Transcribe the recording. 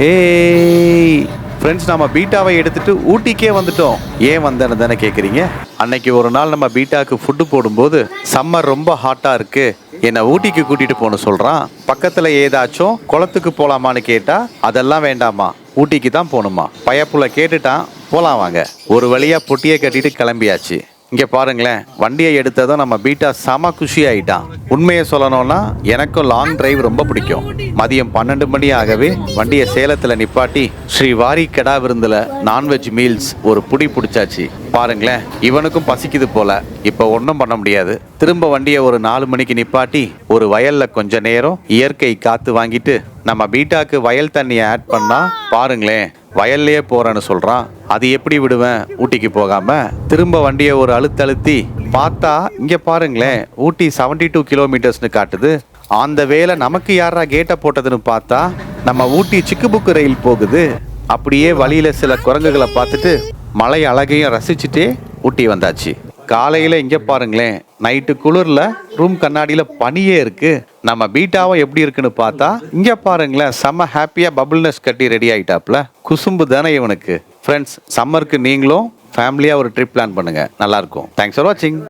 ஏய் ஃப்ரெண்ட்ஸ், நம்ம பீட்டாவை எடுத்துட்டு ஊட்டிக்கே வந்துட்டோம். ஏன் வந்தேன்னு தானே கேட்குறீங்க? அன்னைக்கு ஒரு நாள் நம்ம பீட்டாவுக்கு ஃபுட்டு போடும்போது சம்மர் ரொம்ப ஹாட்டாக இருக்கு, என்னை ஊட்டிக்கு கூட்டிட்டு போன சொல்கிறான். பக்கத்தில் ஏதாச்சும் குளத்துக்கு போகலாமான்னு கேட்டால் அதெல்லாம் வேண்டாமா, ஊட்டிக்கு தான் போகணுமா. பயப்புள்ள கேட்டுட்டான், போகலாம் வாங்க. ஒரு வழியாக பொட்டியை கட்டிட்டு கிளம்பியாச்சு. இங்கே பாருங்களேன், வண்டியை எடுத்ததும் நம்ம பீட்டா செம குஷி ஆயிட்டான். உண்மையை சொல்லணும்னா எனக்கும் லாங் டிரைவ் ரொம்ப பிடிக்கும். மதியம் 12 மணி ஆகவே வண்டியை சேலத்தில் நிப்பாட்டி ஸ்ரீ வாரி கடா விருந்தில் நான்வெஜ் மீல்ஸ் ஒரு புடி பிடிச்சாச்சு. பாருங்களேன், இவனுக்கும் பசிக்குது போல. இப்போ ஒன்றும் பண்ண முடியாது. திரும்ப வண்டியை ஒரு 4 மணிக்கு நிப்பாட்டி ஒரு வயல்ல கொஞ்ச நேரம் இயற்கை காத்து வாங்கிட்டு நம்ம பீட்டாக்கு வயல் தண்ணியை ஆட் பண்ணா பாருங்களேன், வயல்லையே போறேன்னு சொல்றான். அது எப்படி விடுவேன் ஊட்டிக்கு போகாம? திரும்ப வண்டியை ஒரு அழுத்தி பார்த்தா இங்க பாருங்களேன், ஊட்டி 72 கிலோமீட்டர்ஸ்னு காட்டுது. அந்த வேலை நமக்கு யாரா கேட்டை போட்டதுன்னு பார்த்தா நம்ம ஊட்டி சிக்குபுக்கு ரயில் போகுது. அப்படியே வழியில சில குரங்குகளை பார்த்துட்டு மலை அழகையும் ரசிச்சுட்டே ஊட்டி வந்தாச்சு. காலையில இங்க பாருங்களேன், நைட்டு குளிர்ல ரூம் கண்ணாடியில பனியே இருக்கு. நம்ம பீட்டாவும் எப்படி இருக்குன்னு பார்த்தா இங்க பாருங்களேன், செம்ம ஹாப்பியா பபுள்னஸ் கட்டி ரெடி ஆயிட்டாப்ல. குசும்பு தானே இவனுக்கு. ஃப்ரெண்ட்ஸ், சம்மருக்கு நீங்களும் ஃபேமிலியா ஒரு ட்ரிப் பிளான் பண்ணுங்க, நல்லா இருக்கும். தேங்க்ஸ் ஃபார் வாட்சிங்.